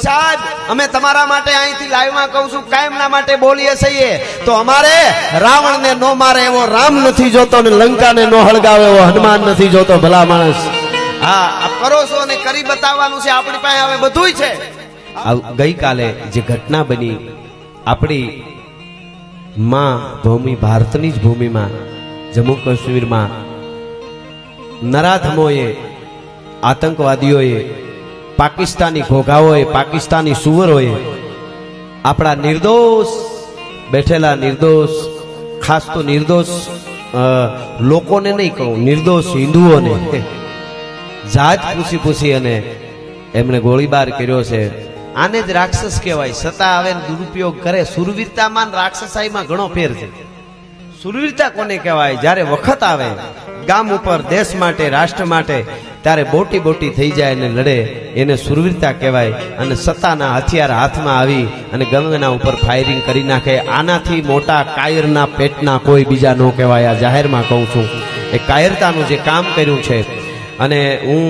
સાહેબ અમે તમારા માટે અહીંથી લાઈવમાં કહું છું કાયમના માટે બોલીએ છીએ તો અમારે રાવણને નો મારે એવો રામ નથી જોતો ને લંકાને નો હળગાવે એવો હનુમાન નથી જોતો ભલા માણસ હા આ કરો છો અને કરી બતાવવાનું છે આપણી પાસે હવે બધું છે ગઈકાલે જે ઘટના બની આપણી માં ભૂમિ ભારતની જ ભૂમિમાં જમ્મુ કાશ્મીરમાં નરાધમોએ આતંકવાદીઓએ પાકિસ્તાની ઘોઘાઓએ પાકિસ્તાની સુવરોએ આપણા નિર્દોષ બેઠેલા નિર્દોષ ખાસ તો નિર્દોષ લોકોને નહીં કહું નિર્દોષ હિન્દુઓને જાત પૂછી પૂછી અને એમણે ગોળીબાર કર્યો છે આને જ રાક્ષસ કહેવાય સત્તા આવે ને દુરુપયોગ કરે સુરવીરતામાં રાક્ષસાઈમાં ઘણો ફેર છે સુરવીરતા કોને કહેવાય જ્યારે વખત આવે ગામ ઉપર દેશ માટે રાષ્ટ્ર માટે ત્યારે બોટી બોટી થઈ જાય અને લડે એને સુરવીરતા કહેવાય અને સત્તાના હથિયાર હાથમાં આવી અને ગંગના ઉપર ફાયરિંગ કરી નાખે આનાથી મોટા કાયરના પેટના કોઈ બીજા ન કહેવાય આ જાહેરમાં કહું છું એ કાયરતાનું જે કામ કર્યું છે અને હું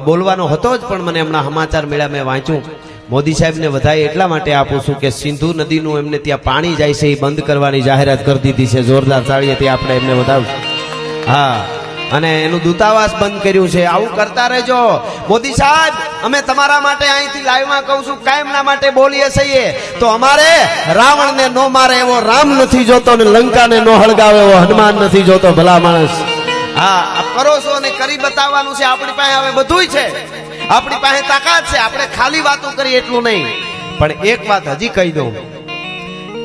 બોલવાનો હતો જ પણ મને હમણાં સમાચાર મળ્યા મેં વાંચ્યું મોદી સાહેબને વધાઈ એટલા માટે આપું છું કે સિંધુ નદીનું એમને ત્યાં પાણી જાય છે એ બંધ કરવાની જાહેરાત કરી દીધી છે જોરદાર તાળીએથી આપણે એમને વધાવશું હા અને એનું દૂતાવાસ બંધ કર્યું છે આવું કરતા રહેજો મોદી સાહેબ અમે તમારા માટે અહીંથી લાઈવમાં કહું છું કાયમના માટે બોલીએ છીએ તો અમારે રાવણને નો મારે એવો રામ નથી જોતો ને લંકાને નો હળગાવે એવો હનુમાન નથી જોતો ભલા માણસ હા આ કરો છો અને કરી બતાવવાનું છે આપણી પાસે હવે બધું છે આપણી પાસે તાકાત છે આપણે ખાલી વાતો કરી એટલું નહીં પણ એક વાત હજી કહી દઉં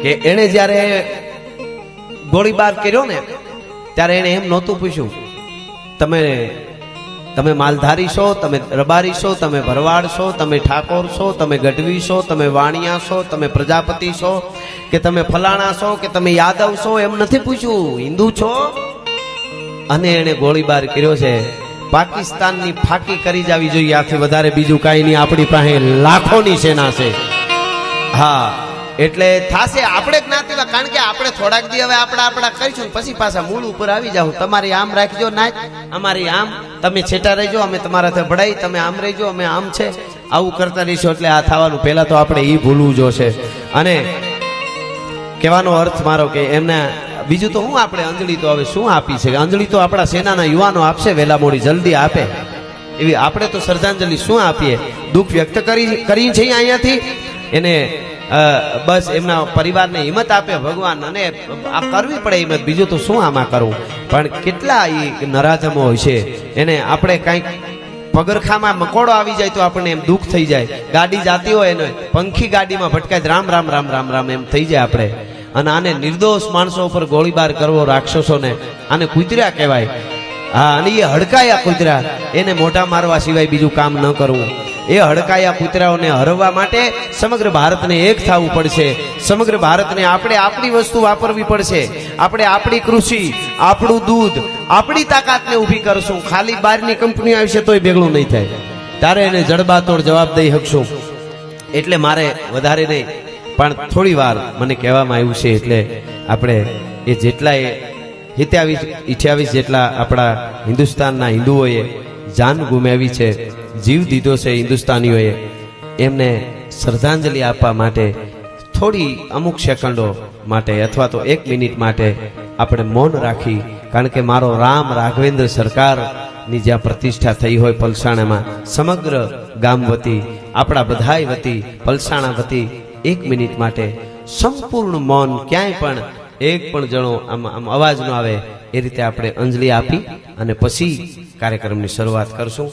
કે એને જ્યારે ગોળીબાર કર્યો ને ત્યારે એને એમ નહોતું પૂછ્યું તમે માલધારી છો તમે રબારી છો તમે ભરવાડ છો તમે ઠાકોર છો તમે ગઢવી છો તમે વાણિયા છો તમે પ્રજાપતિ છો કે તમે ફલાણા છો કે તમે યાદવ છો એમ નથી પૂછ્યું હિન્દુ છો અને એને ગોળીબાર કર્યો છે પાકિસ્તાનની ફાકી કરી જાવી જોઈએ આથી વધારે બીજું કાંઈ નહીં આપણી પાસે લાખોની સેના છે હા એટલે થાશે આપણે જ્ઞાતિમાં કારણ કે આપણે થોડાક દી હવે આપણા કરીશું પછી પાછા મૂળ ઉપર આવી જાવ તમારી આમ રાખજો ના અમારી આમ તમે છેટા રહેજો અમે તમારાથી ભળાઈ તમે આમ રહેજો અમે આમ છે આવું કરતા રહીશું એટલે આ થવાનું પહેલા તો આપણે એ ભૂલવું જોશે અને કહેવાનો અર્થ મારો કે એમને બીજું તો હું આપણે અંજલિ તો હવે શું આપી છે અંજલિ તો આપણા સેનાના યુવાનો આપશે વહેલા મોડી જલ્દી આપે એવી આપણે તો શ્રદ્ધાંજલિ શું આપીએ દુઃખ વ્યક્ત કરી છે અહીંયાથી એને બસ એમના પરિવારને હિંમત આપે ભગવાન અને આ કરવી પડે હિંમત બીજું તો શું આમાં કરવું પણ કેટલા એ નરાધમો હોય છે એને આપણે કંઈક પગરખામાં મકોડો આવી જાય તો આપણને એમ દુઃખ થઈ જાય ગાડી જાતી હોય એને પંખી ગાડીમાં ભટકાય રામ રામ રામ રામ રામ એમ થઈ જાય આપણે અને આને નિર્દોષ માણસો ઉપર ગોળીબાર કરવો રાક્ષસોને આને કૂતરા કહેવાય હા અને એ હડકાયા કૂતરા એને મોઢા મારવા સિવાય બીજું કામ ન કરવું એ હડકાયા કૂતરાઓને હરવા માટે સમગ્ર ભારતને એક થવું પડશે સમગ્ર ભારતને આપણે આપણી વસ્તુ વાપરવી પડશે આપણે આપણી કૃષિ આપણું દૂધ આપણી તાકાતને ઊભી કરશું ખાલી બહારની કંપની આવશે તોય ભેગું નહીં થાય તારે એને જડબાતોડ જવાબ દઈ શકશું એટલે મારે વધારે નહીં પણ થોડી વાર મને કહેવામાં આવ્યું છે એટલે આપણે એ જેટલાએ 28 જેટલા આપણા હિન્દુસ્તાનના હિન્દુઓએ જાન ગુમાવી છે જીવ દીધો છે હિન્દુસ્તાનીઓએ એમને શ્રદ્ધાંજલિ આપવા માટે થોડી અમુક સેકન્ડો માટે અથવા તો 1 મિનિટ માટે આપણે મૌન રાખી કારણ કે મારો રામ રાઘવેન્દ્ર સરકારની જ્યાં પ્રતિષ્ઠા થઈ હોય પલસાણામાં સમગ્ર ગામ વતી આપણા બધાય વતી પલસાણા વતી 1 મિનિટ માટે સંપૂર્ણ મૌન ક્યાંય પણ એક પણ જણો આમ અવાજ ન આવે એ રીતે આપણે અંજલિ આપી અને પછી કાર્યક્રમની શરૂઆત કરશું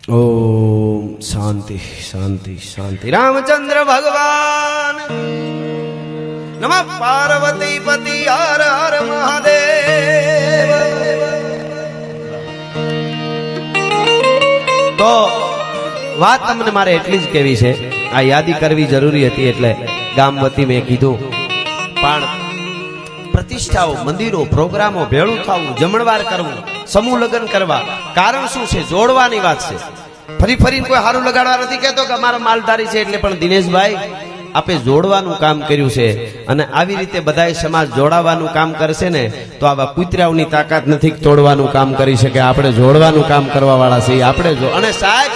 ओम शांति शांति शांति रामचंद्र भगवान नमः पार्वती पति हर हर महादेव। तो વાત તમને મારે એટલી જ કહેવી છે આ યાદી કરવી જરૂરી હતી એટલે ગામ વતી મેં કીધું પણ પ્રતિષ્ઠાઓ, મંદિરો, પ્રોગ્રામો, ભેળું થવું, જમણવાર કરવું, સમૂહ લગ્ન કરવા, કારણ શું છે? જોડવાની વાત છે. ફરી ફરીને કોઈ સારું લગાડવા નથી કહેતો કે અમારા માલધારી છે એટલે, પણ દિનેશભાઈ આપે જોડવાનું કામ કર્યું છે અને આવી રીતે બધાય સમાજ જોડાવાનું કામ કરશે ને તો આવા કૂતરાઓની તાકાત નથી તોડવાનું કામ કરી શકે. આપણે જોડવાનું કામ કરવા વાળા છીએ. આપણે અને સાહેબ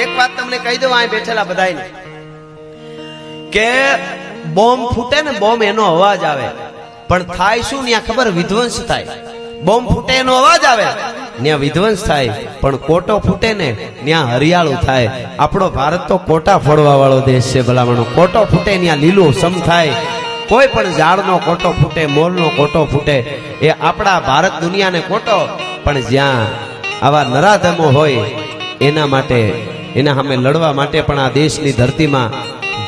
એક વાત તમને કહી દઉં અહીં બેઠેલા બધાને કે બોમ્બ ફૂટે ને, બોમ્બ એનો અવાજ આવે પણ થાય શું ત્યાં ખબર? વિધ્વંસ થાય. બોમ્બ ફૂટે એનો અવાજ આવે ત્યાં વિધ્વંસ થાય, પણ કોટો ફૂટે ને ત્યાં હરિયાળું થાય. આપણો ભારત તો કોટા ફોડવા વાળો દેશ છે ભલામણો. કોટો ફૂટે ત્યાં લીલું સમ થાય. કોઈ પણ ઝાડનો કોટો ફૂટે, મોરનો કોટો ફૂટે, એ આપણા ભારત દુનિયાને કોટો. પણ જ્યાં આવા નરાધમો હોય એના માટે, એના સામે લડવા માટે પણ આ દેશની ધરતીમાં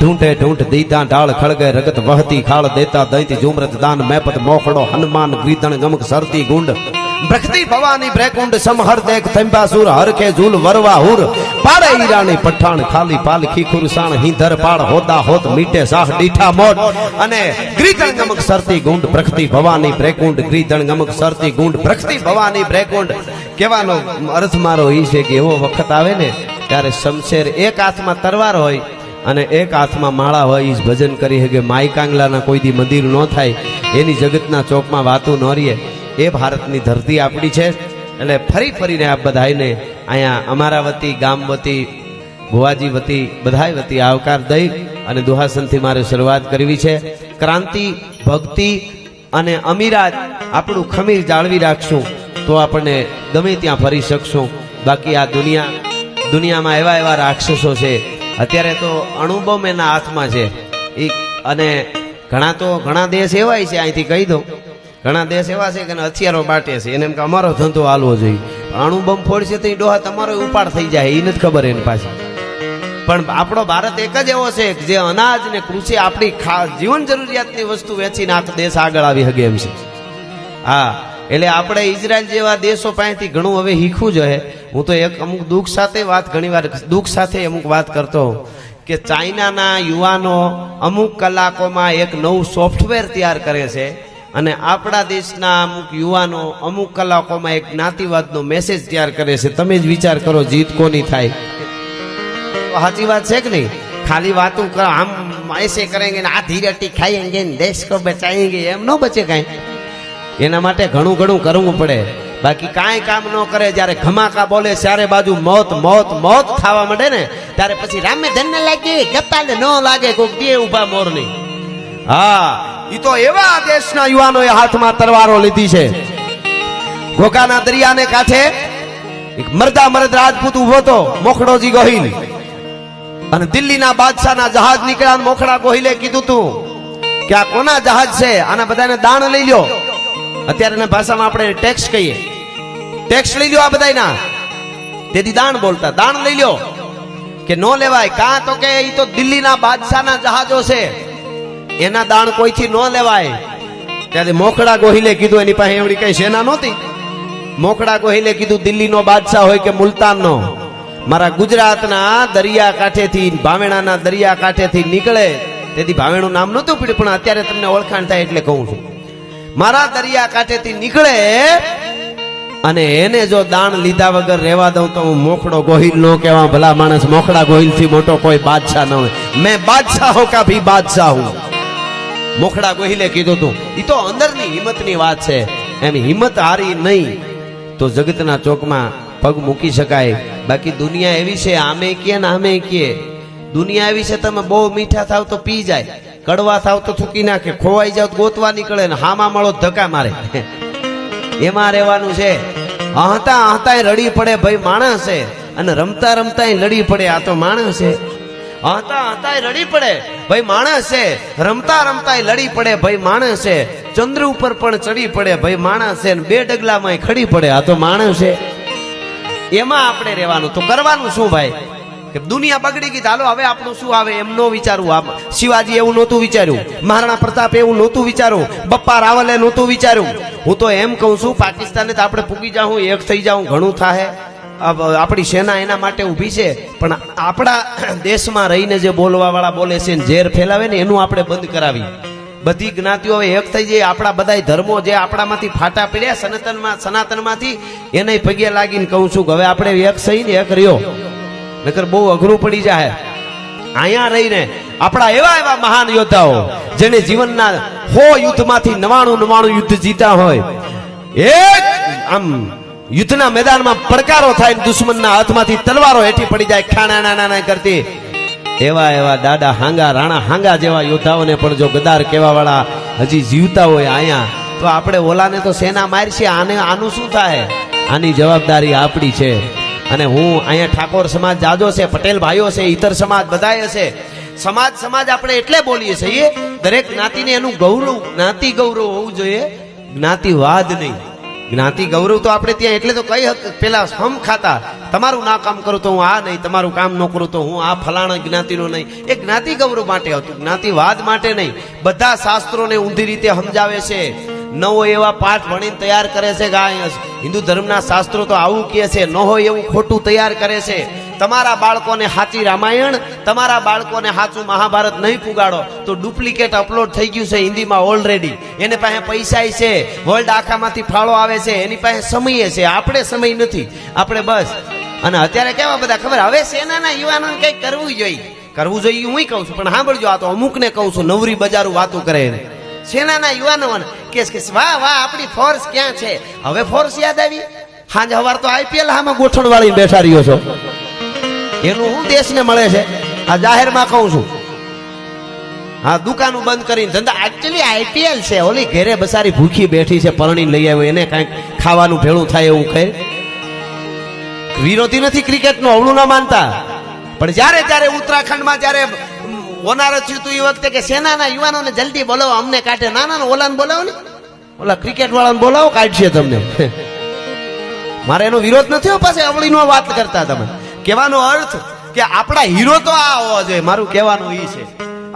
ઢૂંઢે ઢૂંઢ દીતા ઢાળ ખળગે રગત વહતી ખાળ દેતા દૈતી ઝુમરત દાન મેપત મોખડો હનુમાન ગ્રીતણ ગમક સરતી ગુંડ ભ્રખતી ભવાની બ્રેકુંડ સમહર દેખ થંબાસુર હરખે ઝૂલ વરવા હુર પારે ઈરાની પઠાણ ખાલી પાલખી ખુરસાણ હિંધર પાડ હોતા હોત મીટે સાહ દીઠા મોટ. અને ગ્રીતણ ગમક સરતી ગુંડ ભ્રખતી ભવાની બ્રેકુંડ ગ્રીતણ ગમક સરતી ગુંડ ભ્રખતી ભવાની બ્રેકુંડ. કહેવાનો અર્થ મારો એ છે કે એવો વખત આવે ને ત્યારે શમશેર એક હાથમાં તરવાર હોય અને એક હાથમાં માળા હોય. ઈ ભજન કરી શકે. માઈ કાંગલાના કોઈ દી મંદિર ન થાય, એની જગતના ચોકમાં વાતું ન રહીએ. એ ભારતની ધરતી આપણી છે. એટલે ફરી ફરીને આપ બધાને અહીંયા અમારા વતી, ગામ વતી, ભુવાજી વતી, બધાય વતી આવકાર દઈ અને દુહાસનથી મારે શરૂઆત કરવી છે. ક્રાંતિ, ભક્તિ અને અમીરાત આપણું ખમીર જાળવી રાખશું તો આપણને ગમે ત્યાં ફરી શકશું. બાકી આ દુનિયામાં એવા એવા રાક્ષસો છે. અત્યારે તો અણુબોમ્બ એના હાથમાં છે. અને ઘણા દેશ એવા છે, અહીંથી કહી દઉં, ઘણા દેશ એવા છે કે હથિયારો બાટે છે. એને એમ કે અમારો ધંધો હાલવો જોઈએ. અણુબોમ્બ ફોડશે તો ડોહા તમારો ઉપાડ થઈ જાય, એ નથી ખબર એને પાછી. પણ આપણો ભારત એક જ એવો છે જે અનાજ ને કૃષિ, આપણી જીવન જરૂરિયાતની વસ્તુ વેચીને આખો દેશ આગળ આવી શકે એમ છે. હા, એટલે આપણે ઇઝરાયલ જેવા દેશો પાસેથી ઘણું હવે શીખવું જોઈએ. હું તો એક અમુક દુઃખ સાથે વાત કરતો કે ચાઇનાના યુવાનો અમુક કલાકોમાં એક નવું સોફ્ટવેર તૈયાર કરે છે અને આપણા દેશના અમુક યુવાનો અમુક કલાકોમાં એક જ્ઞાતિવાદનો મેસેજ તૈયાર કરે છે. તમે જ વિચાર કરો જીત કોની થાય? સાચી વાત છે કે નહીં? ખાલી વાતું કરો, આમ ऐसे करेंगे ને આધી રોટી ખાएंगे ને દેશ કો બચાएंगे, એમ ન બચે કાંઈ. એના માટે ઘણું કરવું પડે. બાકી કાંઈ કામ ન કરે, જ્યારે ઘમાકા બોલે ચારે બાજુ મોત મોત મોત થવા માંડે ને ત્યારે પછી રામે ધન લાગે ગપ્પાને ન લાગે કોક દે ઉભા મોરની. હા, ઈ તો એવા દેશના યુવાનોએ હાથમાં તલવારો લીધી છે. ઘોઘાના દરિયાને કાંઠે એક મર્દ રાજપૂત ઉભો તો, મોખડોજી ગોહિલ, અને દિલ્હીના બાદશાહના જહાજ નીકળ્યા. મોખડા ગોહિલે કીધું તું કે આ કોના જહાજ છે, આના બધાને દાણ લઈ લ્યો. અત્યારના ભાષામાં આપણે ટેક્સ કહીએ, ટેક્સ લઈ લ્યો આ બધાના. તેથી દાણ બોલતા, દાણ લઈ લ્યો કે નો લેવાય. કાં તો કે ઈ તો દિલ્હીના બાદશાહના જહાજો છે, એના દાણ કોઈથી ન લેવાય. ત્યારે મોખડા ગોહિલે કીધું, એની પાસે એવડી કઈ સેના નહોતી. મોખડા ગોહિલે કીધું દિલ્હીનો બાદશાહ હોય કે મુલતાનનો, મારા ગુજરાતના દરિયા કાંઠેથી, ભાવેણાના દરિયા કાંઠેથી નીકળે. તેથી ભાવેણું નામ નહોતું પડ્યું, પણ અત્યારે તમને ઓળખાણ થાય એટલે કહું છું. મારા દરિયા કાંઠેથી નીકળે અને એને જો દાણ લીધા વગર રહેવા દઉં તો હું મોખડો ગોહિલ નો કહેવા. ભલા માણસ, મોખડા ગોહિલ થી મોટો કોઈ બાદશાહ ન હોય. મેં બાદશાહ હો કા ભી બાદશાહ હું. મોખડા ગોહિલે કીધું તું. ઈ તો અંદરની હિંમતની વાત છે. એમ હિંમત હારી નહીં તો જગતના ચોકમાં પગ મૂકી શકાય. બાકી દુનિયા એવી છે, આમે કે ને આમે કે. દુનિયા એવી છે, તમે બહુ મીઠા થાવ તો પી જાય, કડવા થાવ તો થૂકી નાખે, ખોવાઈ જાવ ગોતવા નીકળે ને હામા મળો ધક્કા મારે. એમાં રહેવાનું છે. હંતા રડી પડે ભાઈ માણસ છે, અને રમતા રમતા લડી પડે આ તો માણસ છે. હંતા રડી પડે ભાઈ માણસ છે, રમતા રમતા લડી પડે ભાઈ માણસ છે. ચંદ્ર ઉપર પણ ચડી પડે ભાઈ માણસ છે, બે ડગલામાં ખડી પડે આ તો માણસ છે. એમાં આપણે રહેવાનું. તો કરવાનું શું ભાઈ? કે દુનિયા બગડી ગઈ, ચાલો હવે આપણું શું આવે એમ નો વિચારવું. શિવાજી એવું નહોતું વિચાર્યું, મહારાણા પ્રતાપ એવું નહોતું વિચાર્યું, બપ્પા રાવલે નહોતું વિચાર્યું. હું તો એમ કહું છું, પાકિસ્તાને તો આપણે પૂગી જાઉં, એક થઈ જાઉં, ઘણું થાય. આપણી સેના એના માટે ઊભી છે, પણ આપણા દેશમાં રહીને જે બોલવા વાળા બોલે છે ને ઝેર ફેલાવે ને એનું આપણે બંધ કરાવી. બધી જ્ઞાતિઓ હવે એક થઈ જાય. આપણા બધા ધર્મો જે આપણામાંથી ફાટા પડ્યા સનાતનમાંથી એને પગે લાગીને કહું છું કે હવે આપણે એક સહીને એક રહ્યો, નકર બહુ અઘરું પડી જાય. અહીંયા રહીને આપણા એવા એવા મહાન યોદ્ધાઓ જેને જીવનના 100 યુદ્ધમાંથી 99 યુદ્ધ જીતા હોય, એક આમ યુદ્ધના મેદાનમાં પડકારો થાય દુશ્મનના હાથમાંથી તલવારો હેઠી પડી જાય ખાણા નાના કરતી, એવા એવા દાદા હાંગા રાણા હાંગા જેવા યોદ્ધાઓને પણ જો ગદાર કેવા વાળા હજી જીવતા હોય અહીંયા, તો આપણે ઓલાને તો સેના મારશે, આનું શું થાય? આની જવાબદારી આપણી છે. અને હું અહીંયા ઠાકોર સમાજ જાજો છે, પટેલ ભાઈઓ છે, ઇતર સમાજ બધાય છે. સમાજ આપણે એટલે બોલીએ છીએ, દરેક જ્ઞાતિને એનું ગૌરવ, જ્ઞાતિ ગૌરવ હોવું જોઈએ, જ્ઞાતિવાદ નહીં. જ્ઞાતિ ગૌરવ તો આપણે ત્યાં એટલે તો કઈ પેલા હમ ખાતા, તમારું ના કામ કરું તો હું આ નહીં, તમારું કામ ન કરું તો હું આ ફલાણા જ્ઞાતિનો નહીં. એ જ્ઞાતિ ગૌરવ માટે હતું, જ્ઞાતિવાદ માટે નહીં. બધા શાસ્ત્રોને ઊંધી રીતે સમજાવે છે, નવો એવા પાઠ ભણીને તૈયાર કરે છે કે હિન્દુ ધર્મના શાસ્ત્રો તો આવું કહે છે, ન હોય એવું ખોટું તૈયાર કરે છે. તમારા બાળકોને સાચી રામાયણ, તમારા બાળકોને સાચું મહાભારત નહીં પુગાડો તો ડુપ્લિકેટ અપલોડ થઈ ગયું છે હિન્દીમાં ઓલરેડી. એને પાસે પૈસા છે, વર્લ્ડ આખામાંથી ફાળો આવે છે, એની પાસે સમય છે, આપણે સમય નથી. આપણે બસ. અને અત્યારે કેવા બધા ખબર, હવે સેનાના યુવાનોને કંઈક કરવું જોઈએ હું કહું છું, પણ સાંભળજો, આ તો અમુકને કહું છું, નવરી બજારું વાતું કરે એને. સેનાના યુવાનો કે વાહ વાહ આપણી ફોર્સ ક્યાં છે? હવે ફોર્સ યાદ આવી? હાંજ હવાર તો IPL હામાં ગોઠણ વાળી બેઠા રહ્યો છો, એનું હું દેશને મળે છે? આ જાહેરમાં કહું છું, હા દુકાનો બંધ કરીને ધંધા. એકચ્યુઅલી IPL છે, ઓલી ઘેરે બસારી ભૂખી બેઠી છે, પરણી લઈ આવ્યો, એને કાંઈક ખાવાનું ભેળું થાય એવું ખાય. વિરોધી નથી ક્રિકેટનો, અવળું ના માનતા, પણ જ્યારે ત્યારે ઉત્તરાખંડમાં જ્યારે હોનારત થયું હતું એ વખતે કે સેનાના યુવાનોને જલ્દી બોલાવો, અમને કાઢે. ના ઓલાને બોલાવો ને, ઓલા ક્રિકેટ વાળાને બોલાવો, કાઢશે તમને. મારે એનો વિરોધ નથી, પાસે અવળીનો વાત કરતા તમે. કહેવાનો અર્થ કે આપણા હીરો તો આ હોવા જોઈએ. મારું કહેવાનું એ છે,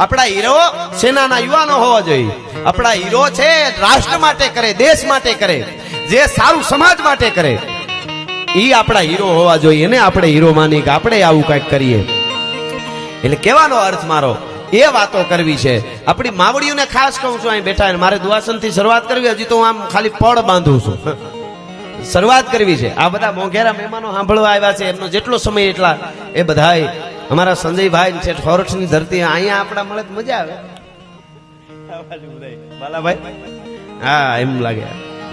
આપણા હીરો સેનાના યુવાનો હોવા જોઈએ. આપણા હીરો છે રાષ્ટ્ર માટે કરે, દેશ માટે કરે, જે સારું સમાજ માટે કરે, એ આપણા હીરો હોવા જોઈએ. એને આપણે હીરો માની કે આપણે આવું કંઈક કરીએ. એટલે કહેવાનો અર્થ મારો એ વાતો કરવી છે. આપણી માવડીઓને ખાસ કહું છું, અહીં બેઠા મારે દુઆસનથી શરૂઆત કરવી. હજી તો હું આમ ખાલી પડ બાંધું છું, શરૂઆત કરવી છે. આ બધા મોંઘેરા મહેમાનો સાંભળવા આવ્યા છે, એમનો જેટલો સમય એટલા એ બધાય અમારા સંજયભાઈ છે, ઠોરઠની ધરતી, અહીંયા આપણા મળે મજા આવે. બાલાભાઈ, હા એમ લાગે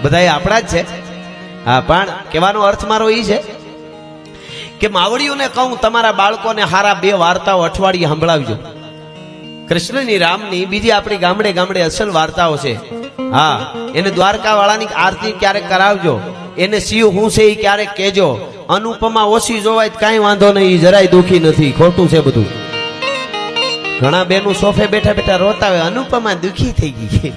બધા આપણા જ છે. હા, પણ કહેવાનો અર્થ મારો એ છે કે માવડીઓને કહું, તમારા બાળકોને હારા 2 વાર્તાઓ અઠવાડિયે સંભળાવજો. કૃષ્ણની, રામની, બીજી આપણી ગામડે ગામડે અસલ વાર્તાઓ છે. હા, એને દ્વારકા વાળાની આરતી ક્યારેક કરાવજો, એને શિવ હું છે એ ક્યારેક કહેજો. અનુપમા ઓછી જોવાય કાંઈ વાંધો નહીં, જરાય દુખી નથી, ખોટું છે બધું. ઘણા બેનું સોફે બેઠા બેઠા રોતા હોય, અનુપમા દુખી થઈ ગઈ.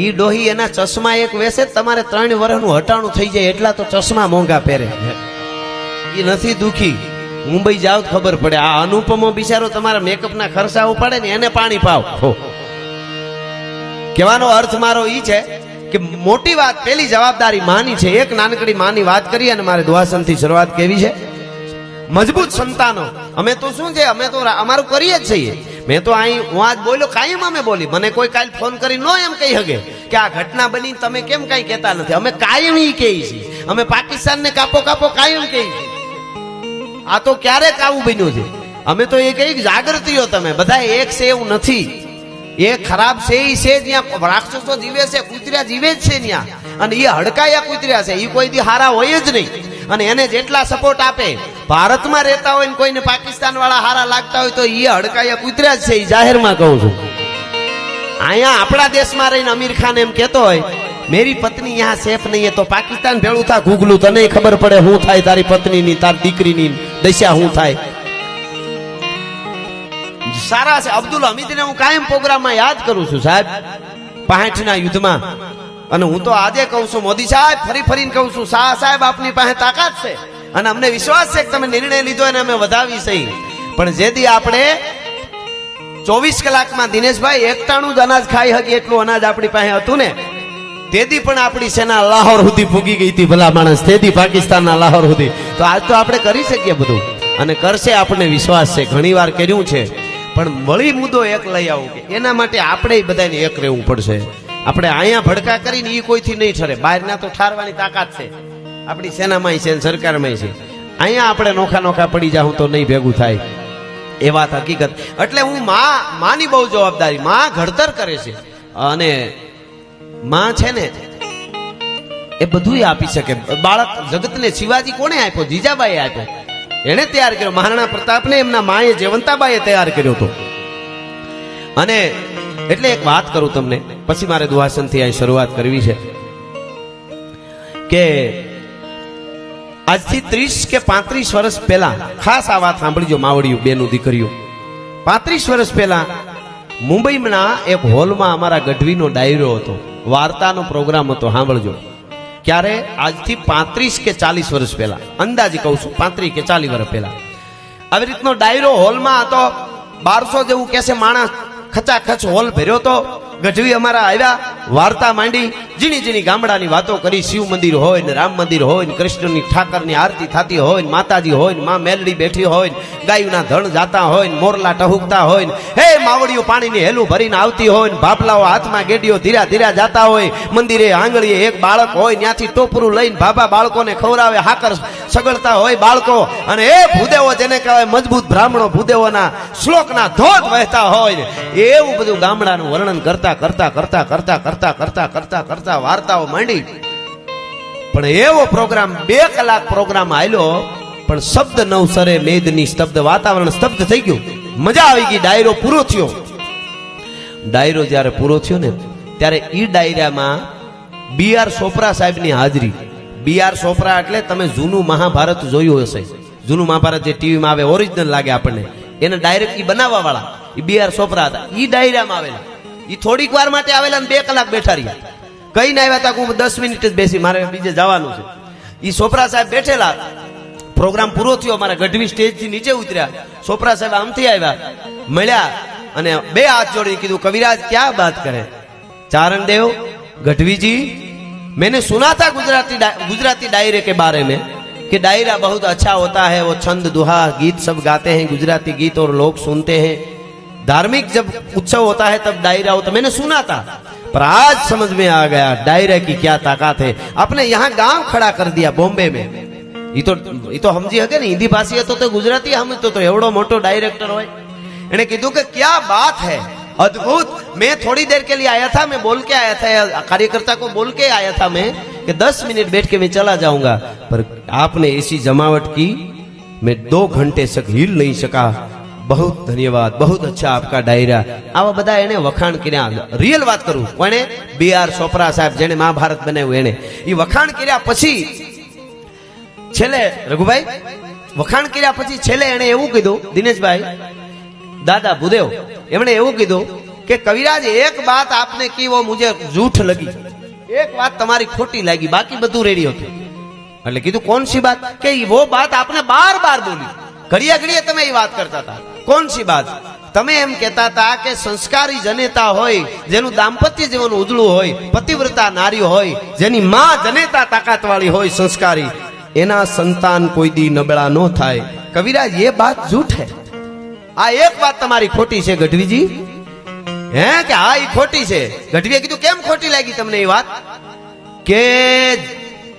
ઈ ડોહી એના ચશ્મા એક વેસે તમારે 3 વર્ષનું હટાણું થઈ જાય એટલા તો ચશ્મા મોંઘા પહેરે. એ નથી દુખી. મુંબઈ જાવ ખબર પડે. આ અનુપમો બિચારો તમારા મેકઅપના ખર્ચા ઉપાડે ને એને પાણી પાવ. કહેવાનો અર્થ મારો ઈ છે કે મોટી વાત, પેલી જવાબદારી માની છે. એક નાનકડી માની વાત કરી અને મારે દુઆસનથી શરૂઆત કેવી છે. મજબૂત સંતાનો. અમે તો શું છે, અમે તો અમારું કરીએ જ છીએ. મેં તો અહીં હું આજ બોલ્યો, કાયમ અમે બોલી. મને કોઈ કાલ ફોન કરી ન એમ કહી શકે કે આ ઘટના બની, તમે કેમ કઈ કહેતા નથી. અમે કાયમ ઈ કહીએ છીએ. અમે પાકિસ્તાનને કાપો કાપો કાયમ કહીએ છીએ. આ તો ક્યારેક આવું બન્યું છે. અમે તો એ કઈ જાગૃતિઓ, તમે બધા એક છે એવું નથી. એ ખરાબ છે એ છે, જ્યાં રાક્ષસો જીવે છે, કૂતર્યા જીવે જ છે ત્યાં, અને એ હડકાયા કૂતર્યા છે, એ કોઈ દી હારા હોય જ નહીં. અને એને જેટલા સપોર્ટ આપે, ભારતમાં રહેતા હોય ને કોઈને પાકિસ્તાન વાળા હારા લાગતા હોય તો એ હડકાયા કૂતર્યા જ છે. એ જાહેરમાં કહું છું. અહીંયા આપણા દેશમાં રહીને અમીર ખાન એમ કહેતો હોય મેરી પત્ની યહાં સેફ નહીં હે, તો પાકિસ્તાન ભેળું થા ઘૂગલું, તને ખબર પડે શું થાય તારી પત્નીની, તારી દીકરીની દશા શું થાય. સારા છે. અબ્દુલ હમીદને હું કાયમ પ્રોગ્રામમાં યાદ કરું છું સાહેબ, 65ના યુદ્ધમાં. અને હું તો આજે કહું છું, મોદી સાહેબ ફરી ફરીને કહું છું, શાહ સાહેબ આપની પાસે તાકાત છે અને અમને વિશ્વાસ છે કે તમે નિર્ણય લીધો અને અમે વધાવી સહી. પણ જેથી આપણે 24 કલાકમાં દિનેશભાઈ 91 જ અનાજ ખાઈ શકીએ એટલું અનાજ આપણી પાસે હતું ને, તેદી પણ આપણી સેના લાહોર સુધી પૂગી ગઈ હતી ભલા માણસ, તેદી પાકિસ્તાનના લાહોર સુધી. તો આજ તો આપણે કરી શકીએ બધું, અને કરશે, આપણને વિશ્વાસ છે. ઘણી વાર કર્યું છે, પણ વળી મુદ્દો એક લઈ આવું કે એના માટે આપણે બધાને એક રહેવું પડશે. આપણે અહીંયા ભડકા કરીને એ કોઈથી નહીં ઠરે. બહારના તો ઠારવાની તાકાત છે આપણી સેનામાં છે, સરકારમાં છે. અહીંયા આપણે નોખા નોખા પડી જાઉં તો નહીં ભેગું થાય. એ વાત હકીકત. એટલે હું માની બહુ જવાબદારી. માં ઘડતર કરે છે, અને માં છે ને એ બધું આપી શકે. બાળક જગતને શિવાજી કોને આપ્યો? જીજાબાઈએ આપ્યો, એને તૈયાર કર્યો. મહારાણા પ્રતાપને એમના માએ જયવંતાબાઈએ તૈયાર કર્યો હતો. અને એટલે એક વાત કરું તમને, પછી મારે દુહાસનથી અહીં શરૂઆત કરવી છે કે આજથી 30 કે 35 વર્ષ પહેલા, ખાસ આ વાત સાંભળજો માવડિયું બેનું દીકરીઓ, 35 વર્ષ પહેલા મુંબઈના એક હોલમાં અમારા ગઢવીનો ડાયરો હતો, વાર્તાનો પ્રોગ્રામ હતો. સાંભળજો, ક્યારે? આજથી 35 કે 40 વર્ષ પહેલા, અંદાજે કહું છું 35 કે 40 વર્ષ પહેલા આવી રીતનો ડાયરો હોલમાં હતો. 1200 જેવું કેસે માણસ, ખચાખચ હોલ ભર્યો તો. ગઢવી અમારા આવ્યા, વાર્તા માંડી, ઝીણી ઝીણી ગામડાની વાતો કરી. શિવ મંદિર હોય ને, રામ મંદિર હોય ને, કૃષ્ણની ઠાકરની આરતી થતી હોય ને, માતાજી હોય ને, માં મેલડી બેઠી હોય ને, ગાયુના ધણ જાતા હોય ને, મોરલા ટહુકતા હોય ને, હે માવડીઓ પાણીની હેલું ભરીને આવતી હોય ને, ભાપલાઓ હાથમાં ગેડીઓ ધીરા ધીરા જાતા હોય. મંદિરે આંગળીએ એક બાળક હોય, ત્યાંથી ટોપરું લઈને ભાભા બાળકોને ખવડાવે, હાકર સગળતા હોય બાળકો. અને એ ભૂદેવો જેને કહેવાય મજબૂત બ્રાહ્મણો, ભૂદેવોના શ્લોકના ધોધ વહેતા હોય ને, એવું બધું ગામડાનું વર્ણન કરતા કરતા કરતા કરતા કરતા કરતા કરતા કરતા વાર્તાઓ માંડી. પણ એવો પ્રોગ્રામ, 2 કલાક પ્રોગ્રામ આલ્યો, પણ શબ્દ નવસરે મેદની સ્તબ્ધ, વાતાવરણ સ્તબ્ધ થઈ ગયું. મજા આવી ગઈ. ડાયરો પૂરો થયો. ડાયરો જ્યારે પૂરો થયો ને, ત્યારે ઈ ડાયરામાં B.R. ચોપરા સાહેબની હાજરી. B.R. ચોપરા એટલે તમે જૂનું મહાભારત જોયું હશે. જૂનું મહાભારત જે ટીવીમાં આવે, ઓરિજિનલ લાગે આપણને, એને ડાયરેક્ટ ઈ બનાવવા વાળા ઈ B.R. ચોપરા હતા. ઈ ડાયરામાં આવેલા. ઈ થોડીક વાર માટે આવેલા, 2 કલાક બેઠા રહ્યા. કઈ ના આવ્યા હતા, હું 10 મિનિટ જ બેસી, મારે બીજે જવાનું છે. ઈ ચોપરા સાહેબ બેઠેલા. પ્રોગ્રામ પૂરો થયો, મારા ગઢવી સ્ટેજ થી નીચે ઉતર્યા. ચોપરા સાહેબ આમથી આવ્યા, મળ્યા, અને 2 હાથ જોડી કીધું, કવિરાજ ક્યાં બાત કરે? चारण देव गढ़वी जी, मैंने सुना था गुजराती डायरे के बारे में कि डायरा बहुत अच्छा होता है, वो छंद दुहा गीत सब गाते हैं, गुजराती गीत, और लोग सुनते हैं। धार्मिक जब उत्सव होता है तब डायरा होता, मैंने सुना था, पर आज समझ में आ गया डायरा की क्या ताकत है। आपने यहाँ गांव खड़ा कर दिया बॉम्बे में। ये तो समझी हके ने, हिंदी भाषी है तो गुजराती हम तो एवडो मोटो डायरेक्टर होय। एने कीधु कि क्या बात है, अद्भुत। मैं थोड़ी देर के लिए आया था, मैं बोल के आया था, कार्यकर्ता को बोल के आया था मैं कि 10 मिनट बैठ के मैं चला जाऊंगा, पर आपने ऐसी जमावट की, मैं 2 घंटे तक हिल नहीं सका। बहुत धन्यवाद, बहुत अच्छा आपका डायरा। आवा बधा एने वखाण कर्या। रियल बात करूं, कोने B.R. ચોપરા साहेब जेने महाभारत बनाव्યું एने ई वखाण कर्या पछी छेले रघुभाई वखाण कर्या पछी छेले एने एवुं कीधुं, दिनेशभाई दादा भूदेव एमणे एवुं कीधुं कि कविराज एक बात आपने की वो मुझे झूठ लगी, एक बात तुम्हारी खोटी लगी, बाकी बधुं रेडी हतुं। એટલે કીધું कौन सी बात? कि वो बात आपने बार बार बोली, घड़िया घड़िया તમે એ વાત કરતા હતા। कौन सी बात? તમે એમ કહેતા હતા કે સંસ્કારી જનેતા હોય, જેનું દાંપત્ય જીવન ઉજળું હોય, પતિવ્રતા નારી હોય, જેની માં જનેતા તાકાતવાળી હોય, સંસ્કારી, એના સંતાન કોઈ દી નબળા ન થાય। કવિરાજ ये बात झूठ है। आ एक बात તમારી ખોટી છે ગઢવીજી। હે કે હા ઈ ખોટી છે। ગઢવીએ કીધું કેમ ખોટી લાગી તમને એ વાત? કે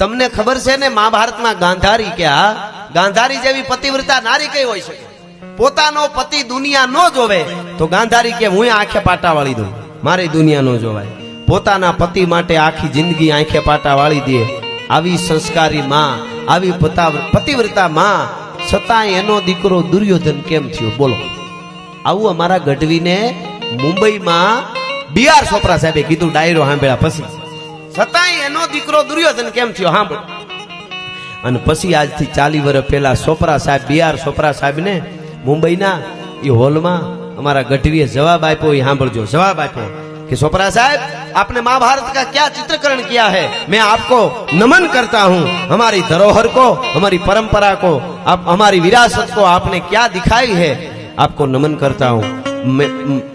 તમને ખબર છે ને મહાભારતમાં ગાંધારી કે હા ગાંધારી જેવી પતિવ્રતા નારી કઈ હોઈ શકે? પોતાનો પતિ દુનિયા નો જોવે તો ગાંધારી કે હું આંખે પાટા વાળી દઉં, મારી દુનિયા નો જોવાય। પોતાના પતિ માટે આખી જિંદગી આંખે પાટા વાળી દે। આવી સંસ્કારી માં, આવી પતિવ્રતા માં, છતાં એનો દીકરો દુર્યોધન કેમ થયો બોલો? આવું અમારા ગઢવીને મુંબઈમાં B.R. ચોપરા સાહેબે કીધું ડાયરો સાંભળ્યા પછી, છતાં એનો દીકરો દુર્યોધન કેમ થયો સાંભળ। અને પછી આજથી 40 વર્ષ પહેલા ચોપરા સાહેબ B.R. ચોપરા સાહેબ ને मुंबईना ये हॉल में हमारा गढ़वीए जवाब आप्यो। सांभळजो जवाब आप्यो कि चोपरा साहब आपने महाभारत का क्या चित्रीकरण किया है, मैं आपको नमन करता हूँ। हमारी धरोहर को, हमारी परंपरा को, आप हमारी विरासत को आपने क्या दिखाई है, आपको नमन करता हूँ।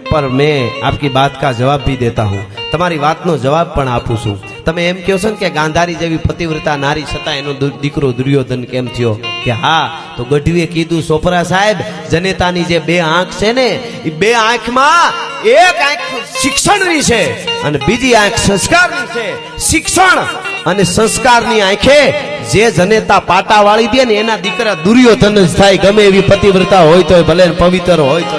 पर मैं आपकी बात का जवाब भी देता हूँ, तमारी बातनो जवाब पण आपू छूं। તમે એમ કહો છો ને કે ગાંધારી જેવી પતિવ્રતા નારી છતાં એનો દીકરો દુર્યોધન કેમ થયો? કે હા, તો ગઢવીએ કીધું, સોપરા સાહેબ, જનેતાની જે બે આંખ છે ને, એ બે આંખમાં એક આંખ શિક્ષણની છે અને બીજી આંખ સંસ્કારની છે. શિક્ષણ અને સંસ્કારની આંખે જે જનેતા પાટા વાળી દે ને એના દીકરા દુર્યોધન જ થાય. ગમે એવી પતિવ્રતા હોય તો ભલે પવિત્ર હોય તો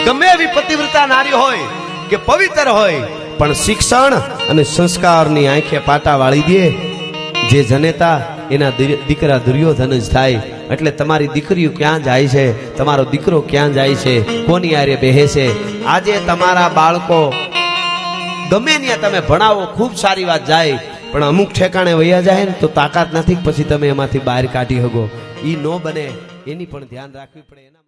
ગમે એવી પતિવ્રતા નારી હોય કે પવિત્ર હોય, પણ શિક્ષણ અને સંસ્કારની આંખે પાટા વાળી દે જે જનેતા એના દીકરા દુર્યોધન જ થાય. એટલે તમારી દીકરીઓ ક્યાં જાય છે, તમારો દીકરો ક્યાં જાય છે, કોની આરે બેહે છે? આજે તમારા બાળકો ગમે ત્યાં તમે ભણાવો, ખૂબ સારી વાત જાય, પણ અમુક ઠેકાણે વૈયા જાય ને તો તાકાત નથી પછી તમે એમાંથી બહાર કાઢી શકો. ઈ ન બને એની પણ ધ્યાન રાખવી પડે.